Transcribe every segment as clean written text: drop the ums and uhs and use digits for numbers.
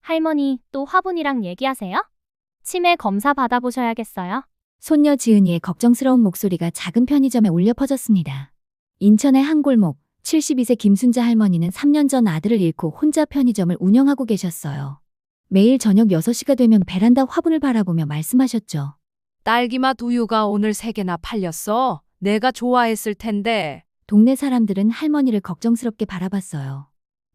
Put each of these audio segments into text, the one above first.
할머니, 또 화분이랑 얘기하세요? 치매 검사 받아보셔야겠어요. 손녀 지은이의 걱정스러운 목소리가 작은 편의점에 울려 퍼졌습니다. 인천의 한 골목, 72세 김순자 할머니는 3년 전 아들을 잃고 혼자 편의점을 운영하고 계셨어요. 매일 저녁 6시가 되면 베란다 화분을 바라보며 말씀하셨죠. 딸기맛 우유가 오늘 3개나 팔렸어. 내가 좋아했을 텐데. 동네 사람들은 할머니를 걱정스럽게 바라봤어요.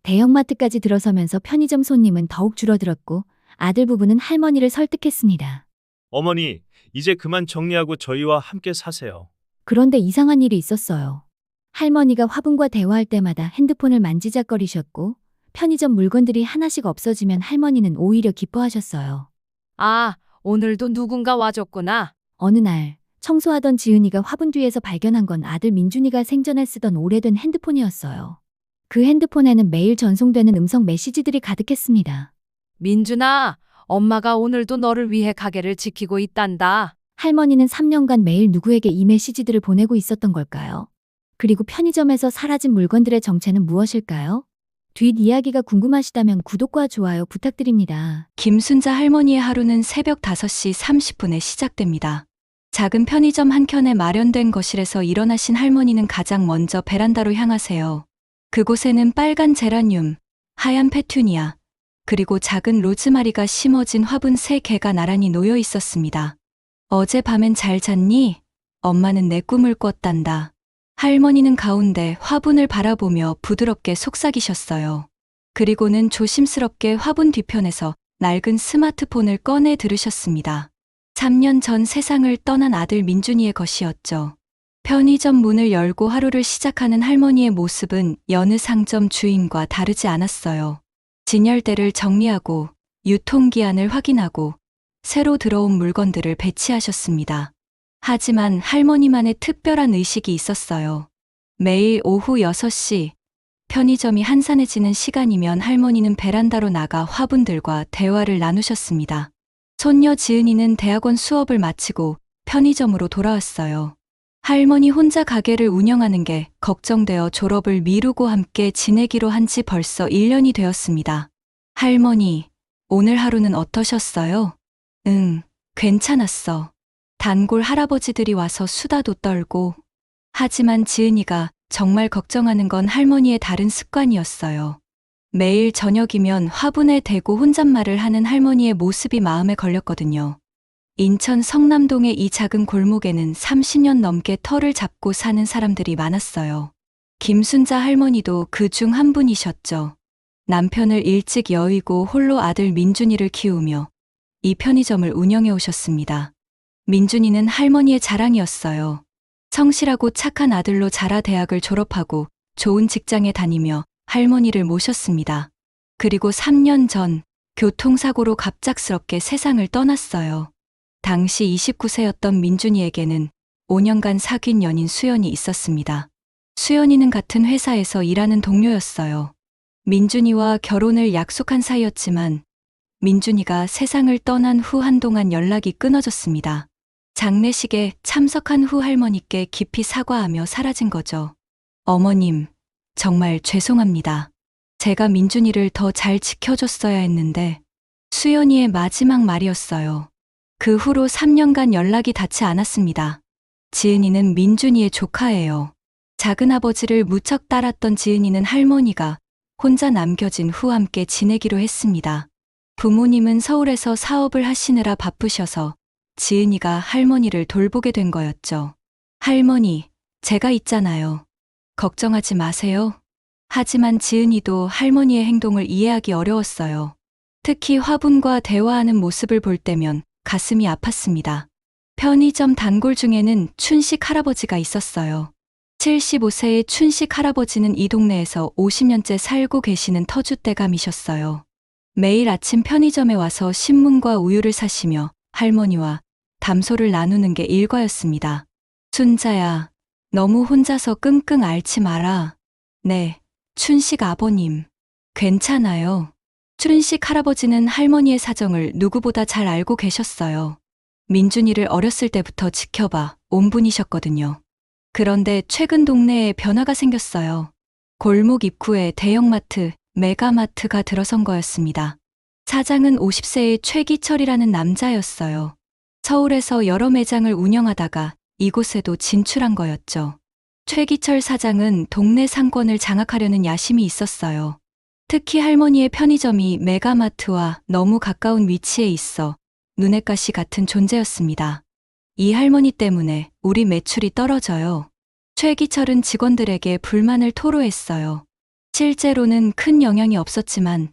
대형마트까지 들어서면서 편의점 손님은 더욱 줄어들었고 아들 부부는 할머니를 설득했습니다. 어머니, 이제 그만 정리하고 저희와 함께 사세요. 그런데 이상한 일이 있었어요. 할머니가 화분과 대화할 때마다 핸드폰을 만지작거리셨고 편의점 물건들이 하나씩 없어지면 할머니는 오히려 기뻐하셨어요. 아, 오늘도 누군가 와줬구나. 어느 날 청소하던 지은이가 화분 뒤에서 발견한 건 아들 민준이가 생전에 쓰던 오래된 핸드폰이었어요. 그 핸드폰에는 매일 전송되는 음성 메시지들이 가득했습니다. 민준아, 엄마가 오늘도 너를 위해 가게를 지키고 있단다. 할머니는 3년간 매일 누구에게 이 메시지들을 보내고 있었던 걸까요? 그리고 편의점에서 사라진 물건들의 정체는 무엇일까요? 뒷이야기가 궁금하시다면 구독과 좋아요 부탁드립니다. 김순자 할머니의 하루는 새벽 5시 30분에 시작됩니다. 작은 편의점 한켠에 마련된 거실에서 일어나신 할머니는 가장 먼저 베란다로 향하세요. 그곳에는 빨간 제라늄, 하얀 페투니아, 그리고 작은 로즈마리가 심어진 화분 3개가 나란히 놓여 있었습니다. 어젯밤엔 잘 잤니? 엄마는 내 꿈을 꿨단다. 할머니는 가운데 화분을 바라보며 부드럽게 속삭이셨어요. 그리고는 조심스럽게 화분 뒤편에서 낡은 스마트폰을 꺼내 들으셨습니다. 3년 전 세상을 떠난 아들 민준이의 것이었죠. 편의점 문을 열고 하루를 시작하는 할머니의 모습은 여느 상점 주인과 다르지 않았어요. 진열대를 정리하고 유통기한을 확인하고 새로 들어온 물건들을 배치하셨습니다. 하지만 할머니만의 특별한 의식이 있었어요. 매일 오후 6시 편의점이 한산해지는 시간이면 할머니는 베란다로 나가 화분들과 대화를 나누셨습니다. 손녀 지은이는 대학원 수업을 마치고 편의점으로 돌아왔어요. 할머니 혼자 가게를 운영하는 게 걱정되어 졸업을 미루고 함께 지내기로 한 지 벌써 1년이 되었습니다. 할머니, 오늘 하루는 어떠셨어요? 응, 괜찮았어. 단골 할아버지들이 와서 수다도 떨고. 하지만 지은이가 정말 걱정하는 건 할머니의 다른 습관이었어요. 매일 저녁이면 화분에 대고 혼잣말을 하는 할머니의 모습이 마음에 걸렸거든요. 인천 성남동의 이 작은 골목에는 30년 넘게 터를 잡고 사는 사람들이 많았어요. 김순자 할머니도 그 중 한 분이셨죠. 남편을 일찍 여의고 홀로 아들 민준이를 키우며 이 편의점을 운영해 오셨습니다. 민준이는 할머니의 자랑이었어요. 성실하고 착한 아들로 자라 대학을 졸업하고 좋은 직장에 다니며 할머니를 모셨습니다. 그리고 3년 전 교통사고로 갑작스럽게 세상을 떠났어요. 당시 29세였던 민준이에게는 5년간 사귄 연인 수연이 있었습니다. 수연이는 같은 회사에서 일하는 동료였어요. 민준이와 결혼을 약속한 사이였지만 민준이가 세상을 떠난 후 한동안 연락이 끊어졌습니다. 장례식에 참석한 후 할머니께 깊이 사과하며 사라진 거죠. 어머님, 정말 죄송합니다. 제가 민준이를 더 잘 지켜줬어야 했는데. 수연이의 마지막 말이었어요. 그 후로 3년간 연락이 닿지 않았습니다. 지은이는 민준이의 조카예요. 작은아버지를 무척 따랐던 지은이는 할머니가 혼자 남겨진 후 함께 지내기로 했습니다. 부모님은 서울에서 사업을 하시느라 바쁘셔서 지은이가 할머니를 돌보게 된 거였죠. 할머니, 제가 있잖아요. 걱정하지 마세요. 하지만 지은이도 할머니의 행동을 이해하기 어려웠어요. 특히 화분과 대화하는 모습을 볼 때면 가슴이 아팠습니다. 편의점 단골 중에는 춘식 할아버지가 있었어요. 75세의 춘식 할아버지는 이 동네에서 50년째 살고 계시는 터줏대감이셨어요. 매일 아침 편의점에 와서 신문과 우유를 사시며 할머니와 담소를 나누는 게 일과였습니다. 순자야, 너무 혼자서 끙끙 앓지 마라. 네, 춘식 아버님. 괜찮아요. 춘식 할아버지는 할머니의 사정을 누구보다 잘 알고 계셨어요. 민준이를 어렸을 때부터 지켜봐 온 분이셨거든요. 그런데 최근 동네에 변화가 생겼어요. 골목 입구에 대형마트, 메가마트가 들어선 거였습니다. 사장은 50세의 최기철이라는 남자였어요. 서울에서 여러 매장을 운영하다가 이곳에도 진출한 거였죠. 최기철 사장은 동네 상권을 장악하려는 야심이 있었어요. 특히 할머니의 편의점이 메가마트와 너무 가까운 위치에 있어 눈엣 가시 같은 존재였습니다. 이 할머니 때문에 우리 매출이 떨어져요. 최기철은 직원들에게 불만을 토로했어요. 실제로는 큰 영향이 없었지만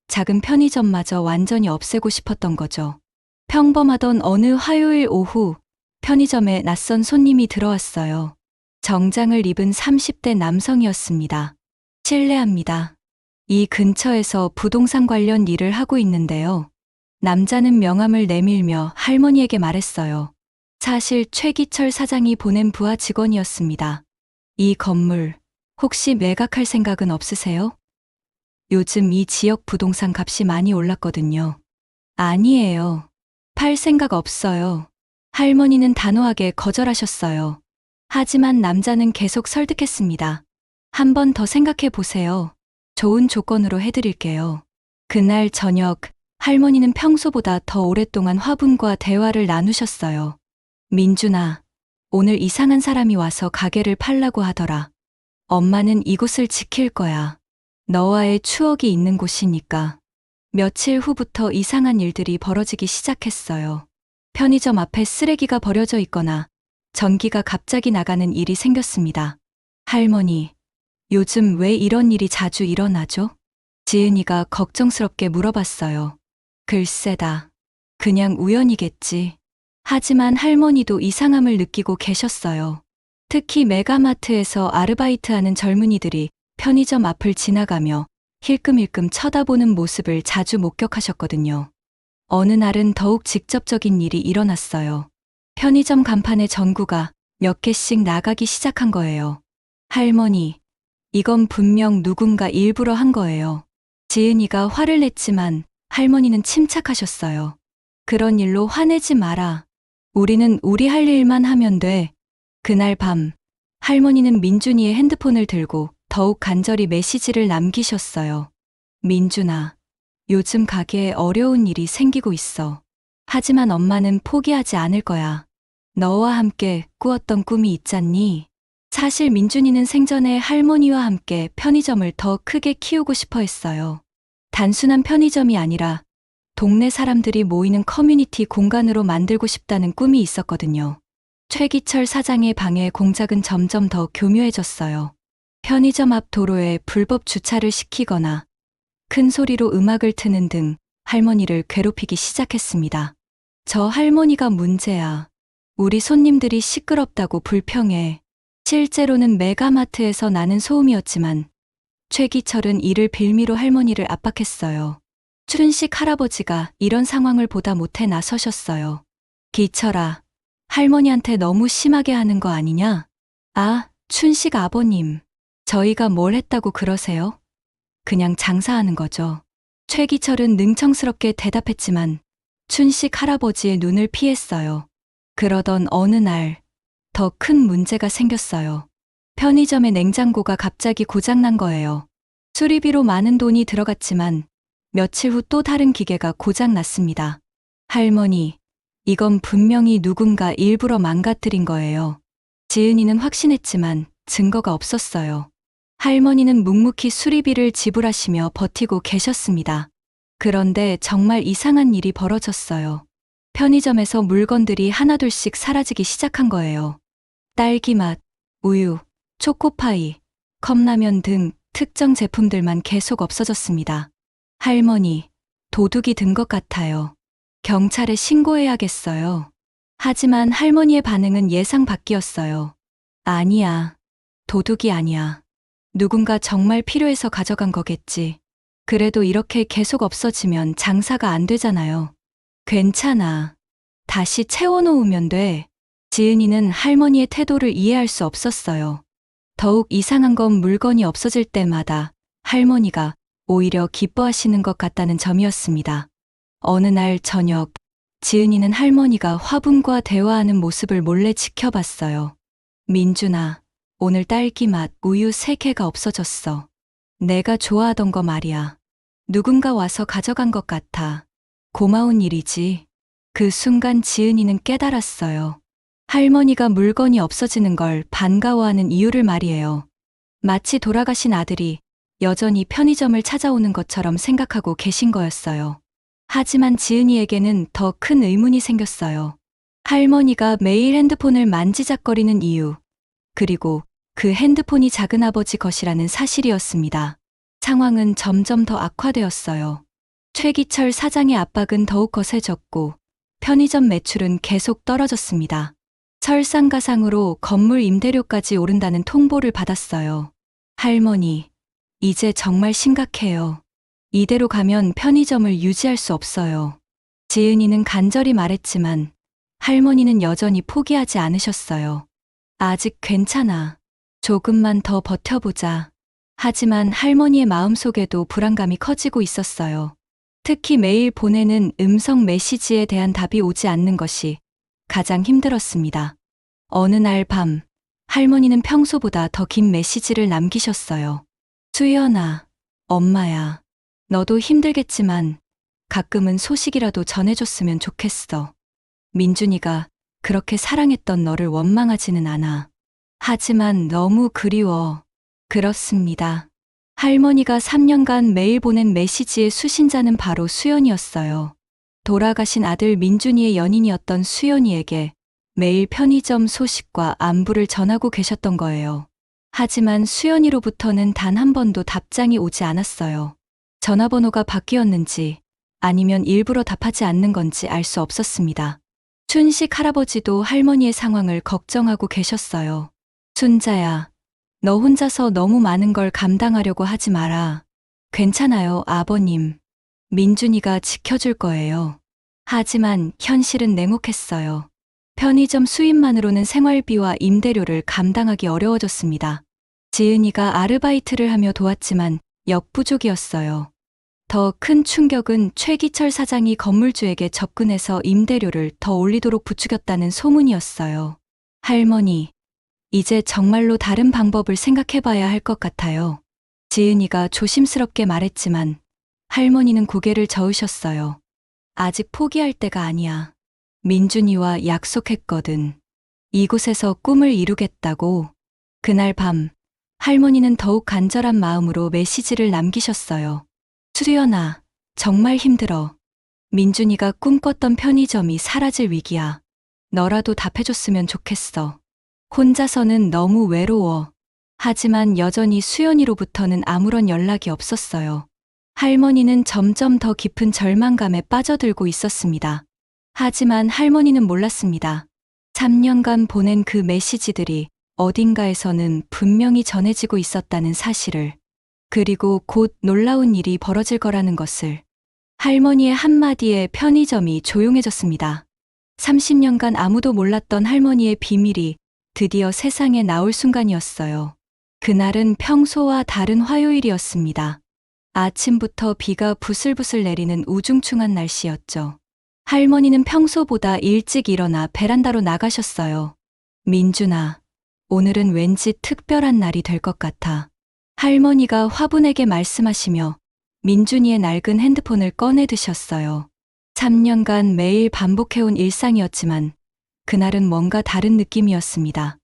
작은 편의점마저 완전히 없애고 싶었던 거죠. 평범하던 어느 화요일 오후 편의점에 낯선 손님이 들어왔어요. 정장을 입은 30대 남성이었습니다. 실례합니다. 이 근처에서 부동산 관련 일을 하고 있는데요. 남자는 명함을 내밀며 할머니에게 말했어요. 사실 최기철 사장이 보낸 부하 직원이었습니다. 이 건물 혹시 매각할 생각은 없으세요? 요즘 이 지역 부동산 값이 많이 올랐거든요. 아니에요. 팔 생각 없어요. 할머니는 단호하게 거절하셨어요. 하지만 남자는 계속 설득했습니다. 한 번 더 생각해 보세요. 좋은 조건으로 해드릴게요. 그날 저녁, 할머니는 평소보다 더 오랫동안 화분과 대화를 나누셨어요. 민준아, 오늘 이상한 사람이 와서 가게를 팔라고 하더라. 엄마는 이곳을 지킬 거야. 너와의 추억이 있는 곳이니까. 며칠 후부터 이상한 일들이 벌어지기 시작했어요. 편의점 앞에 쓰레기가 버려져 있거나 전기가 갑자기 나가는 일이 생겼습니다. 할머니, 요즘 왜 이런 일이 자주 일어나죠? 지은이가 걱정스럽게 물어봤어요. 글쎄다. 그냥 우연이겠지. 하지만 할머니도 이상함을 느끼고 계셨어요. 특히 메가마트에서 아르바이트하는 젊은이들이 편의점 앞을 지나가며 힐끔힐끔 쳐다보는 모습을 자주 목격하셨거든요. 어느 날은 더욱 직접적인 일이 일어났어요. 편의점 간판에 전구가 몇 개씩 나가기 시작한 거예요. 할머니, 이건 분명 누군가 일부러 한 거예요. 지은이가 화를 냈지만 할머니는 침착하셨어요. 그런 일로 화내지 마라. 우리는 우리 할 일만 하면 돼. 그날 밤, 할머니는 민준이의 핸드폰을 들고 더욱 간절히 메시지를 남기셨어요. 민준아, 요즘 가게에 어려운 일이 생기고 있어. 하지만 엄마는 포기하지 않을 거야. 너와 함께 꾸었던 꿈이 있잖니? 사실 민준이는 생전에 할머니와 함께 편의점을 더 크게 키우고 싶어 했어요. 단순한 편의점이 아니라 동네 사람들이 모이는 커뮤니티 공간으로 만들고 싶다는 꿈이 있었거든요. 최기철 사장의 방해 공작은 점점 더 교묘해졌어요. 편의점 앞 도로에 불법 주차를 시키거나 큰 소리로 음악을 트는 등 할머니를 괴롭히기 시작했습니다. 저 할머니가 문제야. 우리 손님들이 시끄럽다고 불평해. 실제로는 메가마트에서 나는 소음이었지만 최기철은 이를 빌미로 할머니를 압박했어요. 춘식 할아버지가 이런 상황을 보다 못해 나서셨어요. 기철아, 할머니한테 너무 심하게 하는 거 아니냐? 아, 춘식 아버님. 저희가 뭘 했다고 그러세요? 그냥 장사하는 거죠. 최기철은 능청스럽게 대답했지만 춘식 할아버지의 눈을 피했어요. 그러던 어느 날, 더 큰 문제가 생겼어요. 편의점의 냉장고가 갑자기 고장난 거예요. 수리비로 많은 돈이 들어갔지만 며칠 후 또 다른 기계가 고장났습니다. 할머니, 이건 분명히 누군가 일부러 망가뜨린 거예요. 지은이는 확신했지만 증거가 없었어요. 할머니는 묵묵히 수리비를 지불하시며 버티고 계셨습니다. 그런데 정말 이상한 일이 벌어졌어요. 편의점에서 물건들이 하나둘씩 사라지기 시작한 거예요. 딸기맛, 우유, 초코파이, 컵라면 등 특정 제품들만 계속 없어졌습니다. 할머니, 도둑이 든 것 같아요. 경찰에 신고해야겠어요. 하지만 할머니의 반응은 예상 밖이었어요. 아니야. 도둑이 아니야. 누군가 정말 필요해서 가져간 거겠지. 그래도 이렇게 계속 없어지면 장사가 안 되잖아요. 괜찮아. 다시 채워놓으면 돼. 지은이는 할머니의 태도를 이해할 수 없었어요. 더욱 이상한 건 물건이 없어질 때마다 할머니가 오히려 기뻐하시는 것 같다는 점이었습니다. 어느 날 저녁, 지은이는 할머니가 화분과 대화하는 모습을 몰래 지켜봤어요. 민준아, 오늘 딸기맛 우유 3개가 없어졌어. 내가 좋아하던 거 말이야. 누군가 와서 가져간 것 같아. 고마운 일이지. 그 순간 지은이는 깨달았어요. 할머니가 물건이 없어지는 걸 반가워하는 이유를 말이에요. 마치 돌아가신 아들이 여전히 편의점을 찾아오는 것처럼 생각하고 계신 거였어요. 하지만 지은이에게는 더 큰 의문이 생겼어요. 할머니가 매일 핸드폰을 만지작거리는 이유, 그리고 그 핸드폰이 작은아버지 것이라는 사실이었습니다. 상황은 점점 더 악화되었어요. 최기철 사장의 압박은 더욱 거세졌고 편의점 매출은 계속 떨어졌습니다. 설상가상으로 건물 임대료까지 오른다는 통보를 받았어요. 할머니, 이제 정말 심각해요. 이대로 가면 편의점을 유지할 수 없어요. 지은이는 간절히 말했지만 할머니는 여전히 포기하지 않으셨어요. 아직 괜찮아. 조금만 더 버텨보자. 하지만 할머니의 마음속에도 불안감이 커지고 있었어요. 특히 매일 보내는 음성 메시지에 대한 답이 오지 않는 것이 가장 힘들었습니다. 어느 날 밤, 할머니는 평소보다 더 긴 메시지를 남기셨어요. 수연아, 엄마야. 너도 힘들겠지만 가끔은 소식이라도 전해줬으면 좋겠어. 민준이가 그렇게 사랑했던 너를 원망하지는 않아. 하지만 너무 그리워. 그렇습니다. 할머니가 3년간 매일 보낸 메시지의 수신자는 바로 수연이었어요. 돌아가신 아들 민준이의 연인이었던 수연이에게 매일 편의점 소식과 안부를 전하고 계셨던 거예요. 하지만 수연이로부터는 단 한 번도 답장이 오지 않았어요. 전화번호가 바뀌었는지 아니면 일부러 답하지 않는 건지 알 수 없었습니다. 춘식 할아버지도 할머니의 상황을 걱정하고 계셨어요. 순자야, 너 혼자서 너무 많은 걸 감당하려고 하지 마라. 괜찮아요, 아버님. 민준이가 지켜줄 거예요. 하지만 현실은 냉혹했어요. 편의점 수입만으로는 생활비와 임대료를 감당하기 어려워졌습니다. 지은이가 아르바이트를 하며 도왔지만 역부족이었어요. 더 큰 충격은 최기철 사장이 건물주에게 접근해서 임대료를 더 올리도록 부추겼다는 소문이었어요. 할머니, 이제 정말로 다른 방법을 생각해봐야 할 것 같아요. 지은이가 조심스럽게 말했지만 할머니는 고개를 저으셨어요. 아직 포기할 때가 아니야. 민준이와 약속했거든. 이곳에서 꿈을 이루겠다고. 그날 밤, 할머니는 더욱 간절한 마음으로 메시지를 남기셨어요. 수연아, 정말 힘들어. 민준이가 꿈꿨던 편의점이 사라질 위기야. 너라도 답해줬으면 좋겠어. 혼자서는 너무 외로워. 하지만 여전히 수연이로부터는 아무런 연락이 없었어요. 할머니는 점점 더 깊은 절망감에 빠져들고 있었습니다. 하지만 할머니는 몰랐습니다. 3년간 보낸 그 메시지들이 어딘가에서는 분명히 전해지고 있었다는 사실을, 그리고 곧 놀라운 일이 벌어질 거라는 것을. 할머니의 한마디에 편의점이 조용해졌습니다. 30년간 아무도 몰랐던 할머니의 비밀이 드디어 세상에 나올 순간이었어요. 그날은 평소와 다른 화요일이었습니다. 아침부터 비가 부슬부슬 내리는 우중충한 날씨였죠. 할머니는 평소보다 일찍 일어나 베란다로 나가셨어요. 민준아, 오늘은 왠지 특별한 날이 될 것 같아. 할머니가 화분에게 말씀하시며 민준이의 낡은 핸드폰을 꺼내 드셨어요. 3년간 매일 반복해온 일상이었지만 그날은 뭔가 다른 느낌이었습니다.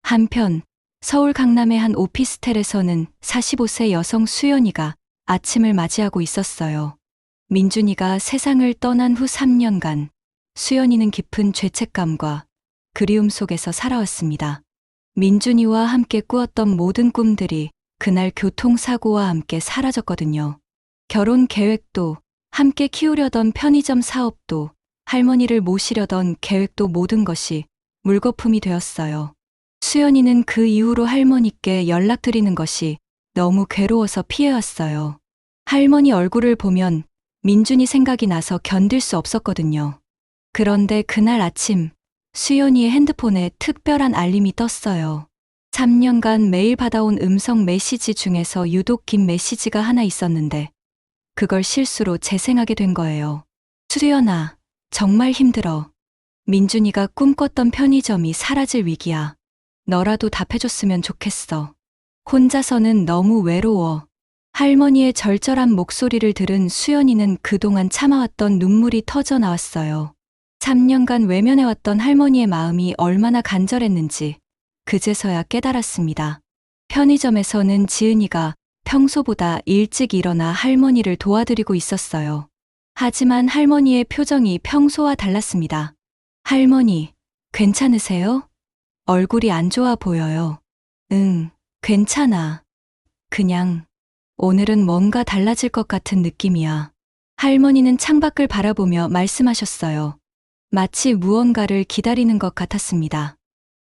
한편 서울 강남의 한 오피스텔에서는 45세 여성 수연이가 아침을 맞이하고 있었어요. 민준이가 세상을 떠난 후 3년간 수연이는 깊은 죄책감과 그리움 속에서 살아왔습니다. 민준이와 함께 꾸었던 모든 꿈들이 그날 교통사고와 함께 사라졌거든요. 결혼 계획도, 함께 키우려던 편의점 사업도, 할머니를 모시려던 계획도 모든 것이 물거품이 되었어요. 수연이는 그 이후로 할머니께 연락드리는 것이 너무 괴로워서 피해왔어요. 할머니 얼굴을 보면 민준이 생각이 나서 견딜 수 없었거든요. 그런데 그날 아침 수연이의 핸드폰에 특별한 알림이 떴어요. 3년간 매일 받아온 음성 메시지 중에서 유독 긴 메시지가 하나 있었는데 그걸 실수로 재생하게 된 거예요. 수연아, 정말 힘들어. 민준이가 꿈꿨던 편의점이 사라질 위기야. 너라도 답해줬으면 좋겠어. 혼자서는 너무 외로워. 할머니의 절절한 목소리를 들은 수연이는 그동안 참아왔던 눈물이 터져 나왔어요. 3년간 외면해왔던 할머니의 마음이 얼마나 간절했는지 그제서야 깨달았습니다. 편의점에서는 지은이가 평소보다 일찍 일어나 할머니를 도와드리고 있었어요. 하지만 할머니의 표정이 평소와 달랐습니다. 할머니, 괜찮으세요? 얼굴이 안 좋아 보여요. 응, 괜찮아. 그냥 오늘은 뭔가 달라질 것 같은 느낌이야. 할머니는 창밖을 바라보며 말씀하셨어요. 마치 무언가를 기다리는 것 같았습니다.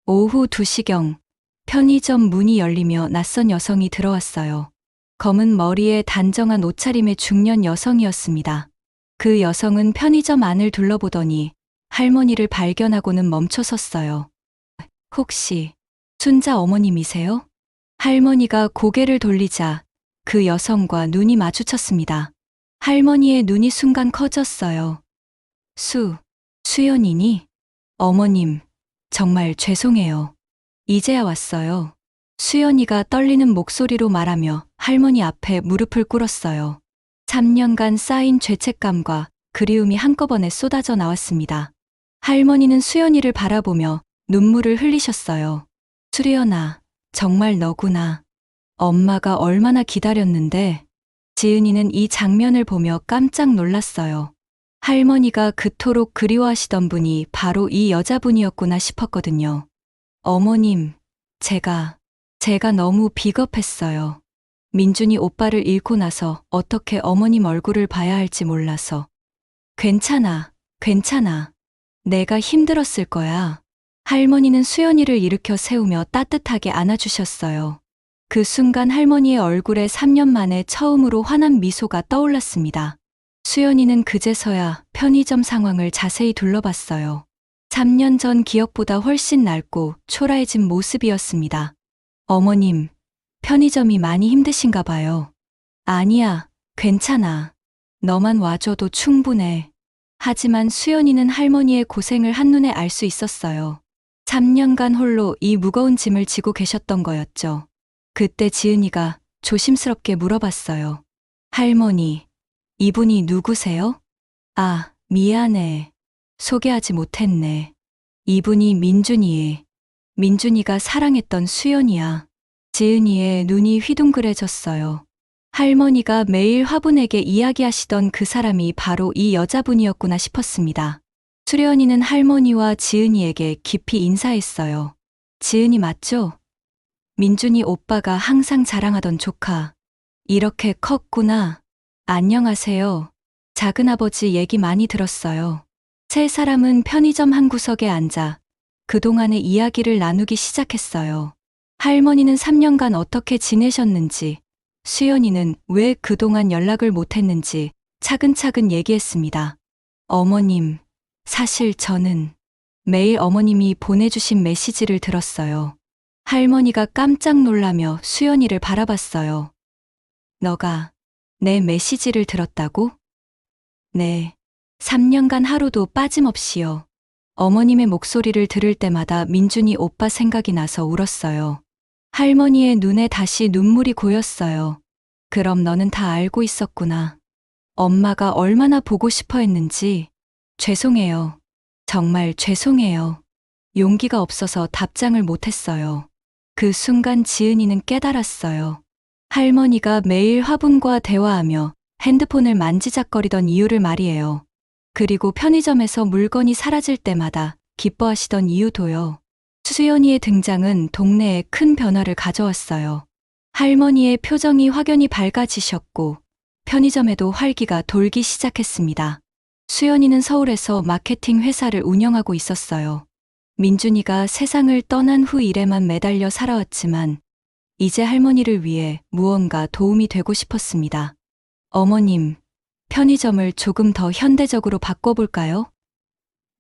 오후 2시경 편의점 문이 열리며 낯선 여성이 들어왔어요. 검은 머리에 단정한 옷차림의 중년 여성이었습니다. 그 여성은 편의점 안을 둘러보더니 할머니를 발견하고는 멈춰섰어요. 혹시 순자 어머님이세요? 할머니가 고개를 돌리자 그 여성과 눈이 마주쳤습니다. 할머니의 눈이 순간 커졌어요. 수연이니? 어머님, 정말 죄송해요. 이제야 왔어요. 수연이가 떨리는 목소리로 말하며 할머니 앞에 무릎을 꿇었어요. 3년간 쌓인 죄책감과 그리움이 한꺼번에 쏟아져 나왔습니다. 할머니는 수연이를 바라보며 눈물을 흘리셨어요. 수연아, 정말 너구나. 엄마가 얼마나 기다렸는데. 지은이는 이 장면을 보며 깜짝 놀랐어요. 할머니가 그토록 그리워하시던 분이 바로 이 여자분이었구나 싶었거든요. 어머님, 제가 너무 비겁했어요. 민준이 오빠를 잃고 나서 어떻게 어머님 얼굴을 봐야 할지 몰라서. 괜찮아. 내가 힘들었을 거야. 할머니는 수연이를 일으켜 세우며 따뜻하게 안아주셨어요. 그 순간 할머니의 얼굴에 3년 만에 처음으로 환한 미소가 떠올랐습니다. 수연이는 그제서야 편의점 상황을 자세히 둘러봤어요. 3년 전 기억보다 훨씬 낡고 초라해진 모습이었습니다. 어머님, 편의점이 많이 힘드신가 봐요. 아니야, 괜찮아. 너만 와줘도 충분해. 하지만 수연이는 할머니의 고생을 한눈에 알 수 있었어요. 3년간 홀로 이 무거운 짐을 지고 계셨던 거였죠. 그때 지은이가 조심스럽게 물어봤어요. 할머니, 이분이 누구세요? 아, 미안해. 소개하지 못했네. 이분이 민준이가 사랑했던 수연이야. 지은이의 눈이 휘둥그레졌어요. 할머니가 매일 화분에게 이야기하시던 그 사람이 바로 이 여자분이었구나 싶었습니다. 수연이는 할머니와 지은이에게 깊이 인사했어요. 지은이 맞죠? 민준이 오빠가 항상 자랑하던 조카. 이렇게 컸구나. 안녕하세요. 작은아버지 얘기 많이 들었어요. 세 사람은 편의점 한 구석에 앉아 그동안의 이야기를 나누기 시작했어요. 할머니는 3년간 어떻게 지내셨는지, 수연이는 왜 그동안 연락을 못했는지 차근차근 얘기했습니다. 어머님, 사실 저는 매일 어머님이 보내주신 메시지를 들었어요. 할머니가 깜짝 놀라며 수연이를 바라봤어요. 너가 내 메시지를 들었다고? 네. 3년간 하루도 빠짐없이요. 어머님의 목소리를 들을 때마다 민준이 오빠 생각이 나서 울었어요. 할머니의 눈에 다시 눈물이 고였어요. 그럼 너는 다 알고 있었구나. 엄마가 얼마나 보고 싶어 했는지. 죄송해요. 정말 죄송해요. 용기가 없어서 답장을 못했어요. 그 순간 지은이는 깨달았어요. 할머니가 매일 화분과 대화하며 핸드폰을 만지작거리던 이유를 말이에요. 그리고 편의점에서 물건이 사라질 때마다 기뻐하시던 이유도요. 수연이의 등장은 동네에 큰 변화를 가져왔어요. 할머니의 표정이 확연히 밝아지셨고 편의점에도 활기가 돌기 시작했습니다. 수연이는 서울에서 마케팅 회사를 운영하고 있었어요. 민준이가 세상을 떠난 후 일에만 매달려 살아왔지만 이제 할머니를 위해 무언가 도움이 되고 싶었습니다. 어머님, 편의점을 조금 더 현대적으로 바꿔볼까요?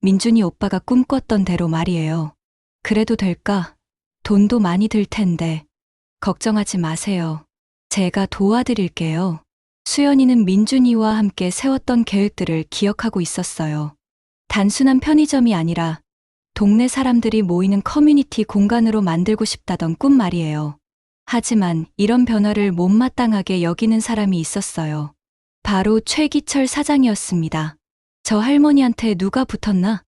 민준이 오빠가 꿈꿨던 대로 말이에요. 그래도 될까? 돈도 많이 들 텐데. 걱정하지 마세요. 제가 도와드릴게요. 수연이는 민준이와 함께 세웠던 계획들을 기억하고 있었어요. 단순한 편의점이 아니라 동네 사람들이 모이는 커뮤니티 공간으로 만들고 싶다던 꿈 말이에요. 하지만 이런 변화를 못마땅하게 여기는 사람이 있었어요. 바로 최기철 사장이었습니다. 저 할머니한테 누가 붙었나?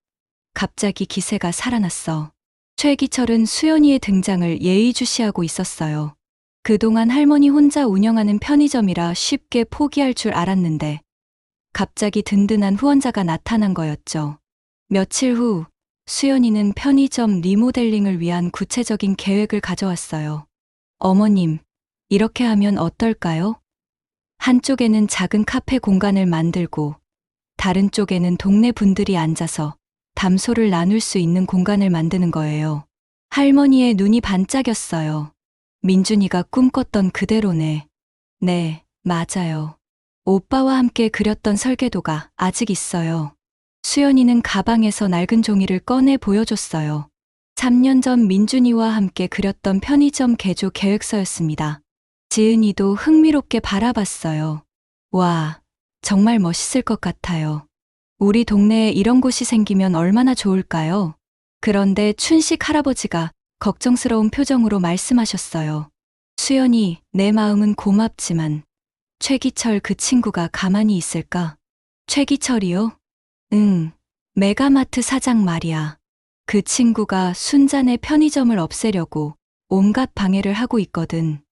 갑자기 기세가 살아났어. 최기철은 수연이의 등장을 예의주시하고 있었어요. 그동안 할머니 혼자 운영하는 편의점이라 쉽게 포기할 줄 알았는데 갑자기 든든한 후원자가 나타난 거였죠. 며칠 후 수연이는 편의점 리모델링을 위한 구체적인 계획을 가져왔어요. 어머님, 이렇게 하면 어떨까요? 한쪽에는 작은 카페 공간을 만들고 다른 쪽에는 동네 분들이 앉아서 담소를 나눌 수 있는 공간을 만드는 거예요. 할머니의 눈이 반짝였어요. 민준이가 꿈꿨던 그대로네. 네, 맞아요. 오빠와 함께 그렸던 설계도가 아직 있어요. 수연이는 가방에서 낡은 종이를 꺼내 보여줬어요. 3년 전 민준이와 함께 그렸던 편의점 개조 계획서였습니다. 지은이도 흥미롭게 바라봤어요. 와, 정말 멋있을 것 같아요. 우리 동네에 이런 곳이 생기면 얼마나 좋을까요? 그런데 춘식 할아버지가 걱정스러운 표정으로 말씀하셨어요. 수연이, 내 마음은 고맙지만 최기철 그 친구가 가만히 있을까? 최기철이요? 응, 메가마트 사장 말이야. 그 친구가 순잔의 편의점을 없애려고 온갖 방해를 하고 있거든.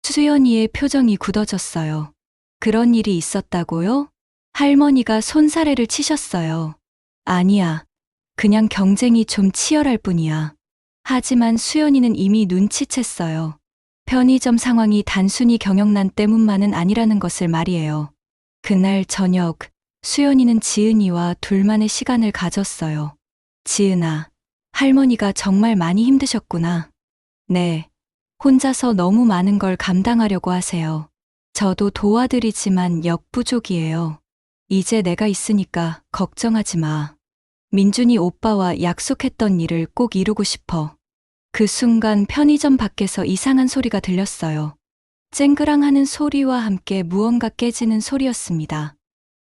수연이의 표정이 굳어졌어요. 그런 일이 있었다고요? 할머니가 손사래를 치셨어요. 아니야. 그냥 경쟁이 좀 치열할 뿐이야. 하지만 수연이는 이미 눈치챘어요. 편의점 상황이 단순히 경영난 때문만은 아니라는 것을 말이에요. 그날 저녁, 수연이는 지은이와 둘만의 시간을 가졌어요. 지은아, 할머니가 정말 많이 힘드셨구나. 네, 혼자서 너무 많은 걸 감당하려고 하세요. 저도 도와드리지만 역부족이에요. 이제 내가 있으니까 걱정하지 마. 민준이 오빠와 약속했던 일을 꼭 이루고 싶어. 그 순간 편의점 밖에서 이상한 소리가 들렸어요. 쨍그랑하는 소리와 함께 무언가 깨지는 소리였습니다.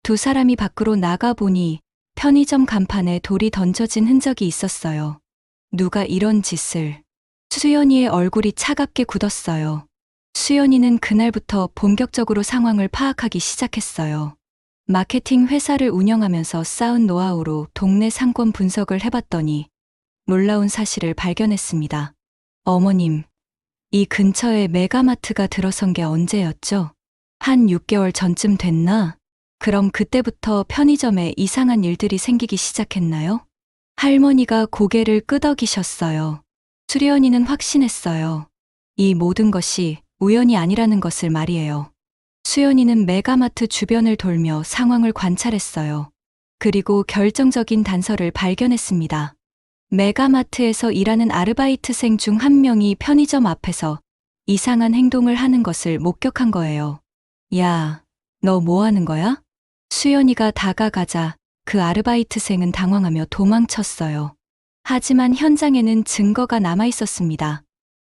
두 사람이 밖으로 나가보니 편의점 간판에 돌이 던져진 흔적이 있었어요. 누가 이런 짓을. 수연이의 얼굴이 차갑게 굳었어요. 수연이는 그날부터 본격적으로 상황을 파악하기 시작했어요. 마케팅 회사를 운영하면서 쌓은 노하우로 동네 상권 분석을 해봤더니 놀라운 사실을 발견했습니다. 어머님, 이 근처에 메가마트가 들어선 게 언제였죠? 한 6개월 전쯤 됐나? 그럼 그때부터 편의점에 이상한 일들이 생기기 시작했나요? 할머니가 고개를 끄덕이셨어요. 수연이는 확신했어요. 이 모든 것이 우연이 아니라는 것을 말이에요. 수연이는 메가마트 주변을 돌며 상황을 관찰했어요. 그리고 결정적인 단서를 발견했습니다. 메가마트에서 일하는 아르바이트생 중 한 명이 편의점 앞에서 이상한 행동을 하는 것을 목격한 거예요. 야, 너 뭐 하는 거야? 수연이가 다가가자 그 아르바이트생은 당황하며 도망쳤어요. 하지만 현장에는 증거가 남아 있었습니다.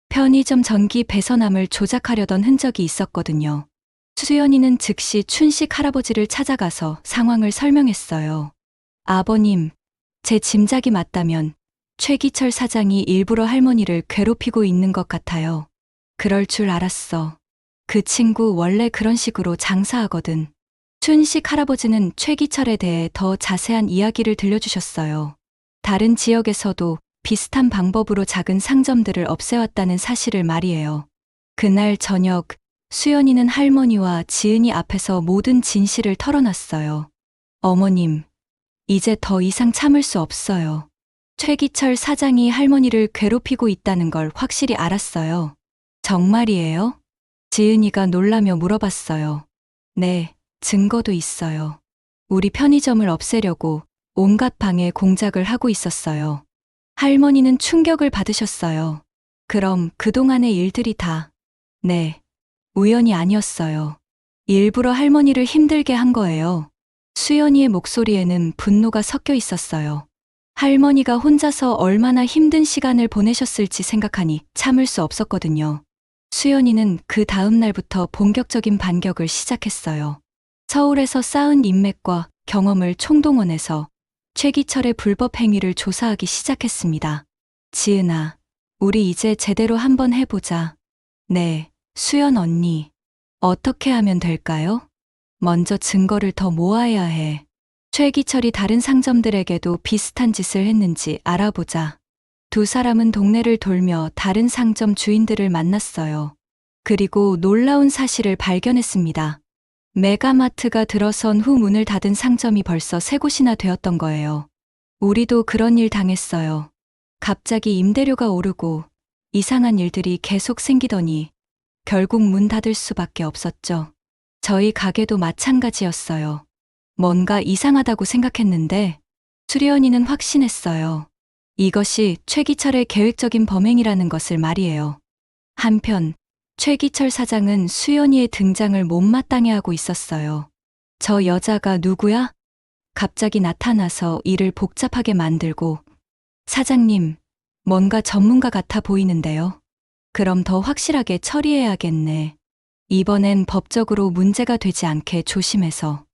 편의점 전기 배선함을 조작하려던 흔적이 있었거든요. 수연이는 즉시 춘식 할아버지를 찾아가서 상황을 설명했어요. 아버님, 제 짐작이 맞다면 최기철 사장이 일부러 할머니를 괴롭히고 있는 것 같아요. 그럴 줄 알았어. 그 친구 원래 그런 식으로 장사하거든. 춘식 할아버지는 최기철에 대해 더 자세한 이야기를 들려주셨어요. 다른 지역에서도 비슷한 방법으로 작은 상점들을 없애왔다는 사실을 말이에요. 그날 저녁, 수연이는 할머니와 지은이 앞에서 모든 진실을 털어놨어요. 어머님, 이제 더 이상 참을 수 없어요. 최기철 사장이 할머니를 괴롭히고 있다는 걸 확실히 알았어요. 정말이에요? 지은이가 놀라며 물어봤어요. 네, 증거도 있어요. 우리 편의점을 없애려고 온갖 방해 공작을 하고 있었어요. 할머니는 충격을 받으셨어요. 그럼 그동안의 일들이 다, 네, 우연이 아니었어요. 일부러 할머니를 힘들게 한 거예요. 수연이의 목소리에는 분노가 섞여 있었어요. 할머니가 혼자서 얼마나 힘든 시간을 보내셨을지 생각하니 참을 수 없었거든요. 수연이는 그 다음 날부터 본격적인 반격을 시작했어요. 서울에서 쌓은 인맥과 경험을 총동원해서 최기철의 불법 행위를 조사하기 시작했습니다. 지은아, 우리 이제 제대로 한번 해보자. 네, 수연 언니, 어떻게 하면 될까요? 먼저 증거를 더 모아야 해. 최기철이 다른 상점들에게도 비슷한 짓을 했는지 알아보자. 두 사람은 동네를 돌며 다른 상점 주인들을 만났어요. 그리고 놀라운 사실을 발견했습니다. 메가마트가 들어선 후 문을 닫은 상점이 벌써 3곳이나 되었던 거예요. 우리도 그런 일 당했어요. 갑자기 임대료가 오르고 이상한 일들이 계속 생기더니 결국 문 닫을 수밖에 없었죠. 저희 가게도 마찬가지였어요. 뭔가 이상하다고 생각했는데 수련이는 확신했어요. 이것이 최기철의 계획적인 범행이라는 것을 말이에요. 한편 최기철 사장은 수연이의 등장을 못마땅해 하고 있었어요. 저 여자가 누구야? 갑자기 나타나서 일을 복잡하게 만들고, 사장님, 뭔가 전문가 같아 보이는데요. 그럼 더 확실하게 처리해야겠네. 이번엔 법적으로 문제가 되지 않게 조심해서.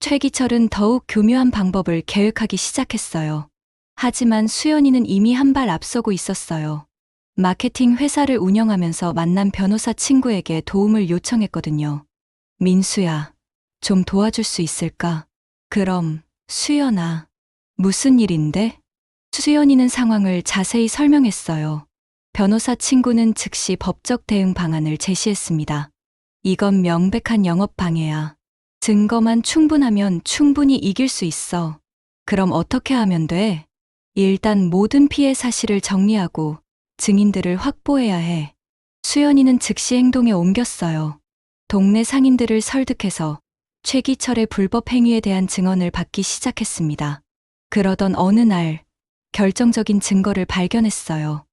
최기철은 더욱 교묘한 방법을 계획하기 시작했어요. 하지만 수연이는 이미 한 발 앞서고 있었어요. 마케팅 회사를 운영하면서 만난 변호사 친구에게 도움을 요청했거든요. 민수야, 좀 도와줄 수 있을까? 그럼, 수연아, 무슨 일인데? 수연이는 상황을 자세히 설명했어요. 변호사 친구는 즉시 법적 대응 방안을 제시했습니다. 이건 명백한 영업 방해야. 증거만 충분하면 충분히 이길 수 있어. 그럼 어떻게 하면 돼? 일단 모든 피해 사실을 정리하고 증인들을 확보해야 해. 수연이는 즉시 행동에 옮겼어요. 동네 상인들을 설득해서 최기철의 불법 행위에 대한 증언을 받기 시작했습니다. 그러던 어느 날 결정적인 증거를 발견했어요.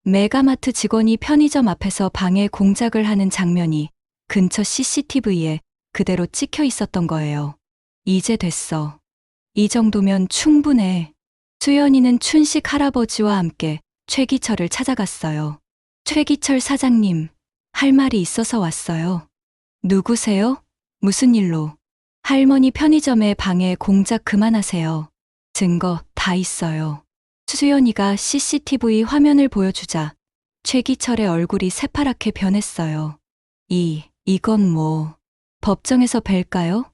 메가마트 직원이 편의점 앞에서 방해 공작을 하는 장면이 근처 CCTV에 그대로 찍혀 있었던 거예요. 이제 됐어. 이 정도면 충분해. 수연이는 춘식 할아버지와 함께 최기철을 찾아갔어요. 최기철 사장님, 할 말이 있어서 왔어요. 누구세요? 무슨 일로? 할머니 편의점에 방해 공작 그만하세요. 증거 다 있어요. 수연이가 CCTV 화면을 보여주자 최기철의 얼굴이 새파랗게 변했어요. 이건 뭐, 법정에서 뵐까요?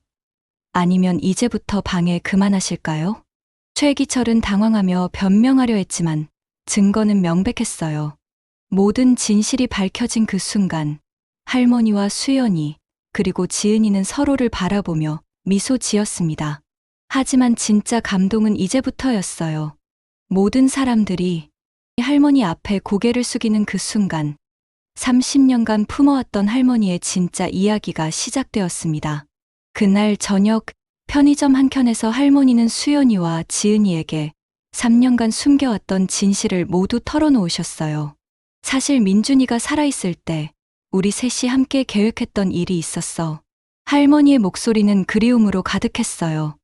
아니면 이제부터 방해 그만하실까요? 최기철은 당황하며 변명하려 했지만 증거는 명백했어요. 모든 진실이 밝혀진 그 순간 할머니와 수연이 그리고 지은이는 서로를 바라보며 미소 지었습니다. 하지만 진짜 감동은 이제부터였어요. 모든 사람들이 할머니 앞에 고개를 숙이는 그 순간 30년간 품어왔던 할머니의 진짜 이야기가 시작되었습니다. 그날 저녁 편의점 한켠에서 할머니는 수연이와 지은이에게 3년간 숨겨왔던 진실을 모두 털어놓으셨어요. 사실 민준이가 살아있을 때 우리 셋이 함께 계획했던 일이 있었어. 할머니의 목소리는 그리움으로 가득했어요.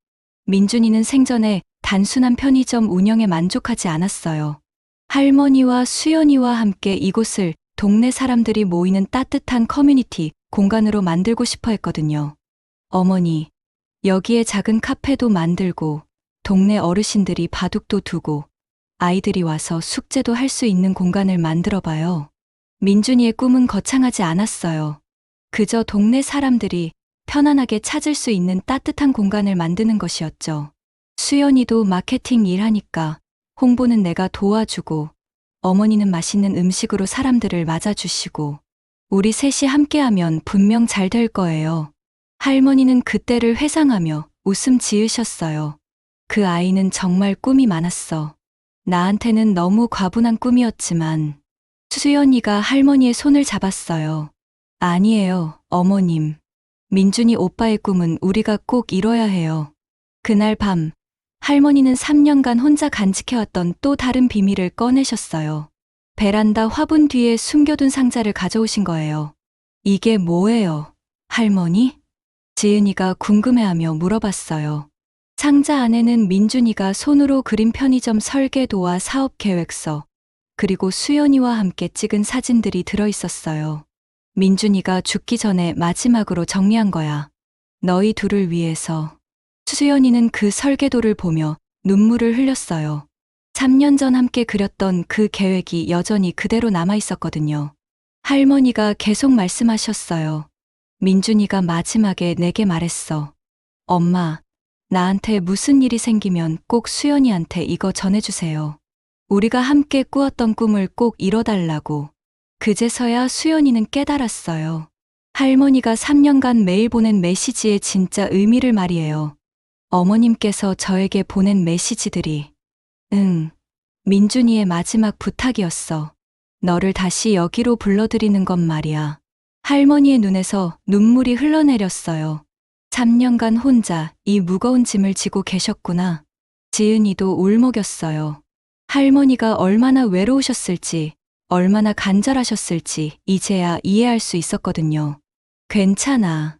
민준이는 생전에 단순한 편의점 운영에 만족하지 않았어요. 할머니와 수연이와 함께 이곳을 동네 사람들이 모이는 따뜻한 커뮤니티 공간으로 만들고 싶어 했거든요. 어머니, 여기에 작은 카페도 만들고 동네 어르신들이 바둑도 두고 아이들이 와서 숙제도 할 수 있는 공간을 만들어봐요. 민준이의 꿈은 거창하지 않았어요. 그저 동네 사람들이 편안하게 찾을 수 있는 따뜻한 공간을 만드는 것이었죠. 수연이도 마케팅 일하니까 홍보는 내가 도와주고 어머니는 맛있는 음식으로 사람들을 맞아주시고 우리 셋이 함께하면 분명 잘 될 거예요. 할머니는 그때를 회상하며 웃음 지으셨어요. 그 아이는 정말 꿈이 많았어. 나한테는 너무 과분한 꿈이었지만 수연이가 할머니의 손을 잡았어요. 아니에요, 어머님. 민준이 오빠의 꿈은 우리가 꼭 이뤄야 해요. 그날 밤 할머니는 3년간 혼자 간직해왔던 또 다른 비밀을 꺼내셨어요. 베란다 화분 뒤에 숨겨둔 상자를 가져오신 거예요. 이게 뭐예요, 할머니? 지은이가 궁금해하며 물어봤어요. 상자 안에는 민준이가 손으로 그린 편의점 설계도와 사업 계획서, 그리고 수연이와 함께 찍은 사진들이 들어있었어요. 민준이가 죽기 전에 마지막으로 정리한 거야. 너희 둘을 위해서. 수연이는 그 설계도를 보며 눈물을 흘렸어요. 3년 전 함께 그렸던 그 계획이 여전히 그대로 남아있었거든요. 할머니가 계속 말씀하셨어요. 민준이가 마지막에 내게 말했어. 엄마, 나한테 무슨 일이 생기면 꼭 수연이한테 이거 전해주세요. 우리가 함께 꾸었던 꿈을 꼭 이뤄달라고. 그제서야 수연이는 깨달았어요. 할머니가 3년간 매일 보낸 메시지의 진짜 의미를 말이에요. 어머님께서 저에게 보낸 메시지들이 민준이의 마지막 부탁이었어. 너를 다시 여기로 불러들이는 건 말이야. 할머니의 눈에서 눈물이 흘러내렸어요. 3년간 혼자 이 무거운 짐을 지고 계셨구나. 지은이도 울먹였어요. 할머니가 얼마나 외로우셨을지, 얼마나 간절하셨을지 이제야 이해할 수 있었거든요. 괜찮아.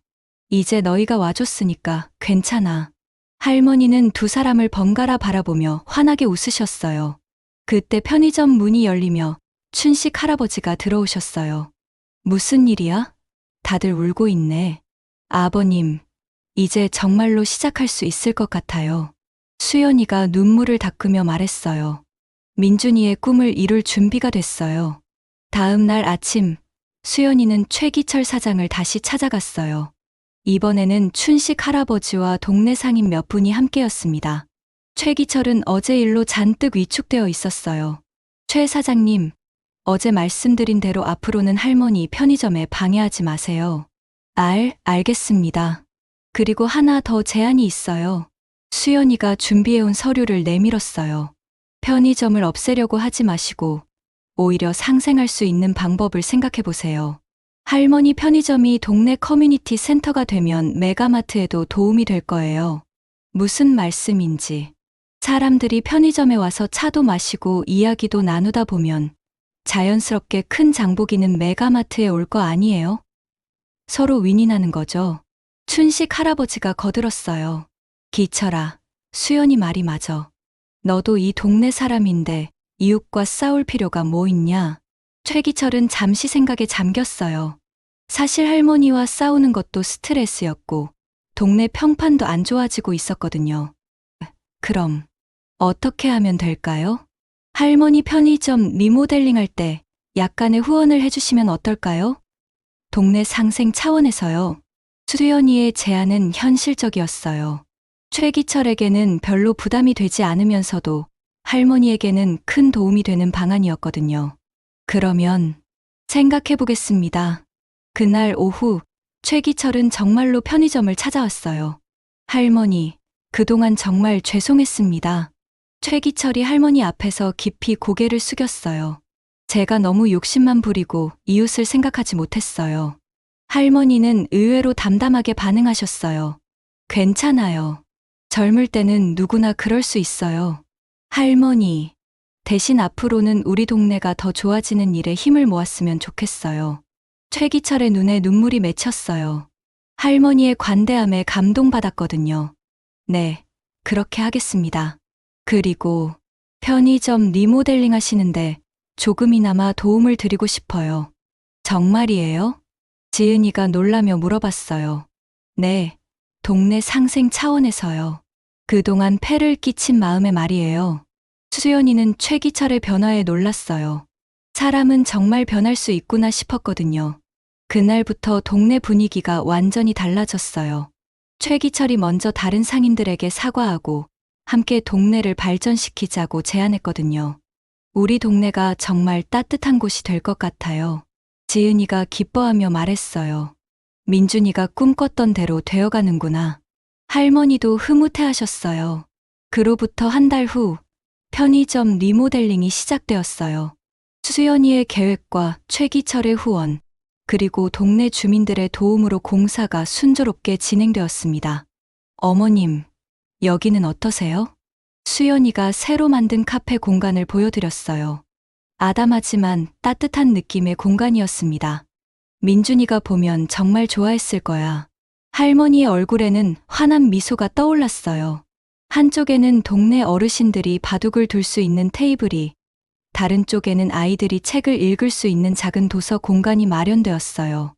이제 너희가 와줬으니까 괜찮아. 할머니는 두 사람을 번갈아 바라보며 환하게 웃으셨어요. 그때 편의점 문이 열리며 춘식 할아버지가 들어오셨어요. 무슨 일이야? 다들 울고 있네. 아버님, 이제 정말로 시작할 수 있을 것 같아요. 수연이가 눈물을 닦으며 말했어요. 민준이의 꿈을 이룰 준비가 됐어요. 다음 날 아침, 수연이는 최기철 사장을 다시 찾아갔어요. 이번에는 춘식 할아버지와 동네 상인 몇 분이 함께였습니다. 최기철은 어제 일로 잔뜩 위축되어 있었어요. 최 사장님, 어제 말씀드린 대로 앞으로는 할머니 편의점에 방해하지 마세요. 알겠습니다. 그리고 하나 더 제안이 있어요. 수연이가 준비해온 서류를 내밀었어요. 편의점을 없애려고 하지 마시고 오히려 상생할 수 있는 방법을 생각해 보세요. 할머니 편의점이 동네 커뮤니티 센터가 되면 메가마트에도 도움이 될 거예요. 무슨 말씀인지. 사람들이 편의점에 와서 차도 마시고 이야기도 나누다 보면 자연스럽게 큰 장보기는 메가마트에 올 거 아니에요? 서로 윈윈하는 거죠. 춘식 할아버지가 거들었어요. 기철아, 수연이 말이 맞아. 너도 이 동네 사람인데 이웃과 싸울 필요가 뭐 있냐? 최기철은 잠시 생각에 잠겼어요. 사실 할머니와 싸우는 것도 스트레스였고 동네 평판도 안 좋아지고 있었거든요. 그럼 어떻게 하면 될까요? 할머니 편의점 리모델링 할 때 약간의 후원을 해주시면 어떨까요? 동네 상생 차원에서요. 수연이의 제안은 현실적이었어요. 최기철에게는 별로 부담이 되지 않으면서도 할머니에게는 큰 도움이 되는 방안이었거든요. 그러면 생각해 보겠습니다. 그날 오후 최기철은 정말로 편의점을 찾아왔어요. 할머니, 그동안 정말 죄송했습니다. 최기철이 할머니 앞에서 깊이 고개를 숙였어요. 제가 너무 욕심만 부리고 이웃을 생각하지 못했어요. 할머니는 의외로 담담하게 반응하셨어요. 괜찮아요. 젊을 때는 누구나 그럴 수 있어요. 할머니, 대신 앞으로는 우리 동네가 더 좋아지는 일에 힘을 모았으면 좋겠어요. 최기철의 눈에 눈물이 맺혔어요. 할머니의 관대함에 감동받았거든요. 네, 그렇게 하겠습니다. 그리고 편의점 리모델링 하시는데 조금이나마 도움을 드리고 싶어요. 정말이에요? 지은이가 놀라며 물어봤어요. 네, 동네 상생 차원에서요. 그동안 폐를 끼친 마음에 말이에요. 수연이는 최기철의 변화에 놀랐어요. 사람은 정말 변할 수 있구나 싶었거든요. 그날부터 동네 분위기가 완전히 달라졌어요. 최기철이 먼저 다른 상인들에게 사과하고 함께 동네를 발전시키자고 제안했거든요. 우리 동네가 정말 따뜻한 곳이 될 것 같아요. 지은이가 기뻐하며 말했어요. 민준이가 꿈꿨던 대로 되어가는구나. 할머니도 흐뭇해하셨어요. 그로부터 한 달 후 편의점 리모델링이 시작되었어요. 수연이의 계획과 최기철의 후원, 그리고 동네 주민들의 도움으로 공사가 순조롭게 진행되었습니다. 어머님, 여기는 어떠세요? 수연이가 새로 만든 카페 공간을 보여드렸어요. 아담하지만 따뜻한 느낌의 공간이었습니다. 민준이가 보면 정말 좋아했을 거야. 할머니의 얼굴에는 환한 미소가 떠올랐어요. 한쪽에는 동네 어르신들이 바둑을 둘 수 있는 테이블이, 다른 쪽에는 아이들이 책을 읽을 수 있는 작은 도서 공간이 마련되었어요.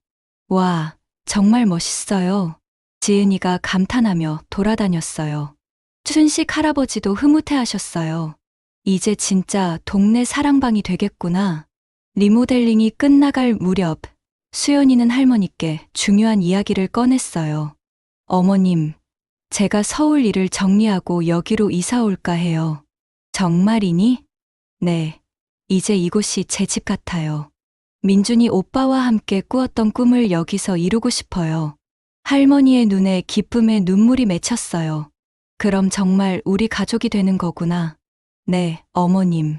와, 정말 멋있어요. 지은이가 감탄하며 돌아다녔어요. 춘식 할아버지도 흐뭇해하셨어요. 이제 진짜 동네 사랑방이 되겠구나. 리모델링이 끝나갈 무렵 수연이는 할머니께 중요한 이야기를 꺼냈어요. 어머님, 제가 서울 일을 정리하고 여기로 이사 올까 해요. 정말이니? 네. 이제 이곳이 제 집 같아요. 민준이 오빠와 함께 꾸었던 꿈을 여기서 이루고 싶어요. 할머니의 눈에 기쁨의 눈물이 맺혔어요. 그럼 정말 우리 가족이 되는 거구나. 네, 어머님.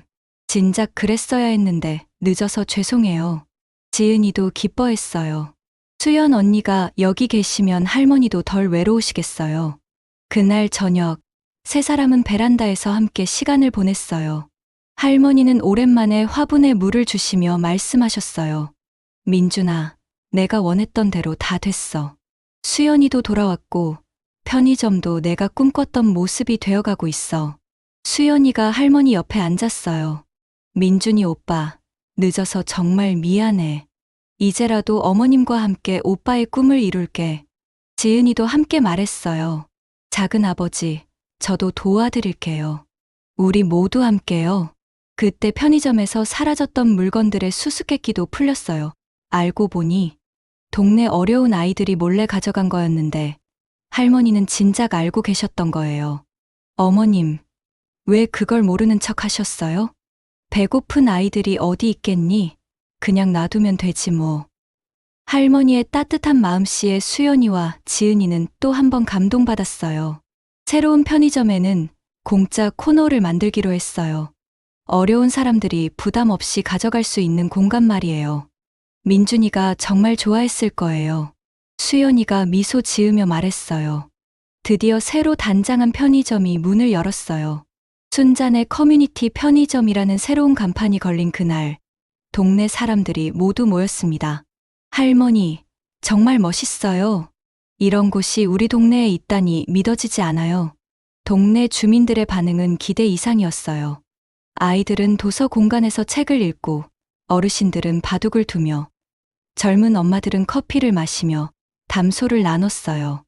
진작 그랬어야 했는데 늦어서 죄송해요. 지은이도 기뻐했어요. 수연 언니가 여기 계시면 할머니도 덜 외로우시겠어요. 그날 저녁, 세 사람은 베란다에서 함께 시간을 보냈어요. 할머니는 오랜만에 화분에 물을 주시며 말씀하셨어요. 민준아, 내가 원했던 대로 다 됐어. 수연이도 돌아왔고, 편의점도 내가 꿈꿨던 모습이 되어가고 있어. 수연이가 할머니 옆에 앉았어요. 민준이 오빠, 늦어서 정말 미안해. 이제라도 어머님과 함께 오빠의 꿈을 이룰게. 지은이도 함께 말했어요. 작은 아버지, 저도 도와드릴게요. 우리 모두 함께요. 그때 편의점에서 사라졌던 물건들의 수수께끼도 풀렸어요. 알고 보니 동네 어려운 아이들이 몰래 가져간 거였는데 할머니는 진작 알고 계셨던 거예요. 어머님, 왜 그걸 모르는 척 하셨어요? 배고픈 아이들이 어디 있겠니? 그냥 놔두면 되지 뭐. 할머니의 따뜻한 마음씨에 수연이와 지은이는 또 한 번 감동받았어요. 새로운 편의점에는 공짜 코너를 만들기로 했어요. 어려운 사람들이 부담 없이 가져갈 수 있는 공간 말이에요. 민준이가 정말 좋아했을 거예요. 수연이가 미소 지으며 말했어요. 드디어 새로 단장한 편의점이 문을 열었어요. 순잔의 커뮤니티 편의점이라는 새로운 간판이 걸린 그날, 동네 사람들이 모두 모였습니다. 할머니, 정말 멋있어요. 이런 곳이 우리 동네에 있다니 믿어지지 않아요. 동네 주민들의 반응은 기대 이상이었어요. 아이들은 도서 공간에서 책을 읽고, 어르신들은 바둑을 두며, 젊은 엄마들은 커피를 마시며 담소를 나눴어요.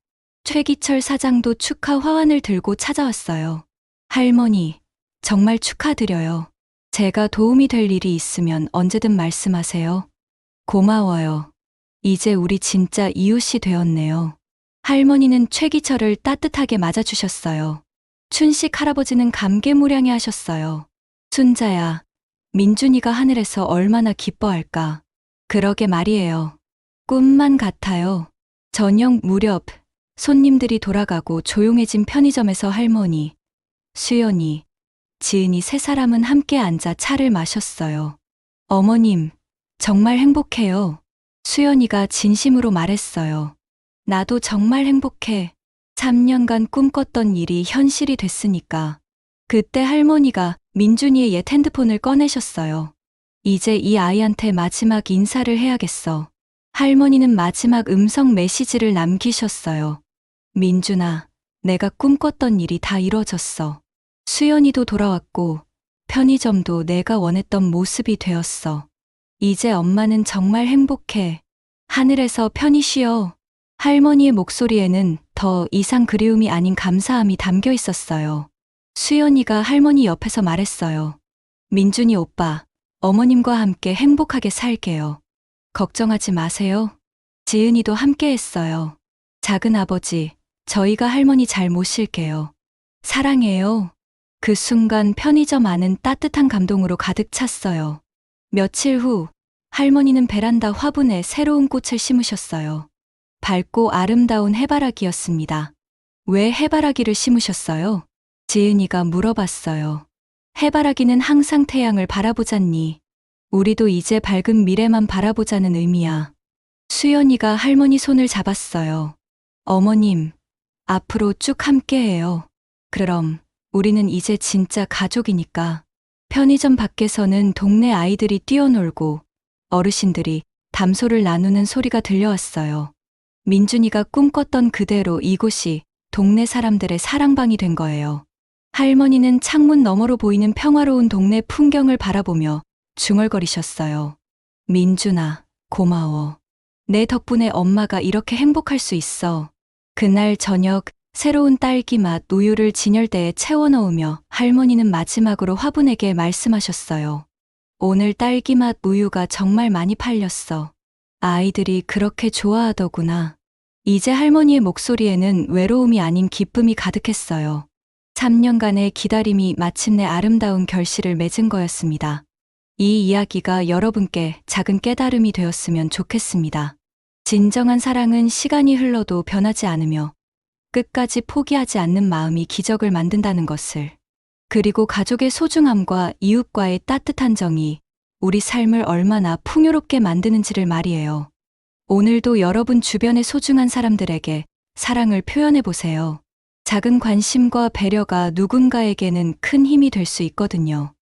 최기철 사장도 축하 화환을 들고 찾아왔어요. 할머니, 정말 축하드려요. 제가 도움이 될 일이 있으면 언제든 말씀하세요. 고마워요. 이제 우리 진짜 이웃이 되었네요. 할머니는 최기철을 따뜻하게 맞아주셨어요. 춘식 할아버지는 감개무량해 하셨어요. 순자야, 민준이가 하늘에서 얼마나 기뻐할까. 그러게 말이에요. 꿈만 같아요. 저녁 무렵 손님들이 돌아가고 조용해진 편의점에서 할머니, 수연이, 지은이 세 사람은 함께 앉아 차를 마셨어요. 어머님, 정말 행복해요. 수연이가 진심으로 말했어요. 나도 정말 행복해. 3년간 꿈꿨던 일이 현실이 됐으니까. 그때 할머니가 민준이의 옛 핸드폰을 꺼내셨어요. 이제 이 아이한테 마지막 인사를 해야겠어. 할머니는 마지막 음성 메시지를 남기셨어요. 민준아, 내가 꿈꿨던 일이 다 이뤄졌어. 수연이도 돌아왔고, 편의점도 내가 원했던 모습이 되었어. 이제 엄마는 정말 행복해. 하늘에서 편히 쉬어. 할머니의 목소리에는 더 이상 그리움이 아닌 감사함이 담겨 있었어요. 수연이가 할머니 옆에서 말했어요. 민준이 오빠, 어머님과 함께 행복하게 살게요. 걱정하지 마세요. 지은이도 함께 했어요. 작은 아버지, 저희가 할머니 잘 모실게요. 사랑해요. 그 순간 편의점 안은 따뜻한 감동으로 가득 찼어요. 며칠 후, 할머니는 베란다 화분에 새로운 꽃을 심으셨어요. 밝고 아름다운 해바라기였습니다. 왜 해바라기를 심으셨어요? 지은이가 물어봤어요. 해바라기는 항상 태양을 바라보잖니. 우리도 이제 밝은 미래만 바라보자는 의미야. 수연이가 할머니 손을 잡았어요. 어머님, 앞으로 쭉 함께해요. 그럼 우리는 이제 진짜 가족이니까. 편의점 밖에서는 동네 아이들이 뛰어놀고 어르신들이 담소를 나누는 소리가 들려왔어요. 민준이가 꿈꿨던 그대로 이곳이 동네 사람들의 사랑방이 된 거예요. 할머니는 창문 너머로 보이는 평화로운 동네 풍경을 바라보며 중얼거리셨어요. 민준아, 고마워. 내 덕분에 엄마가 이렇게 행복할 수 있어. 그날 저녁 새로운 딸기맛 우유를 진열대에 채워 넣으며 할머니는 마지막으로 화분에게 말씀하셨어요. 오늘 딸기맛 우유가 정말 많이 팔렸어. 아이들이 그렇게 좋아하더구나. 이제 할머니의 목소리에는 외로움이 아닌 기쁨이 가득했어요. 3년간의 기다림이 마침내 아름다운 결실을 맺은 거였습니다. 이 이야기가 여러분께 작은 깨달음이 되었으면 좋겠습니다. 진정한 사랑은 시간이 흘러도 변하지 않으며 끝까지 포기하지 않는 마음이 기적을 만든다는 것을, 그리고 가족의 소중함과 이웃과의 따뜻한 정이 우리 삶을 얼마나 풍요롭게 만드는지를 말이에요. 오늘도 여러분 주변의 소중한 사람들에게 사랑을 표현해 보세요. 작은 관심과 배려가 누군가에게는 큰 힘이 될 수 있거든요.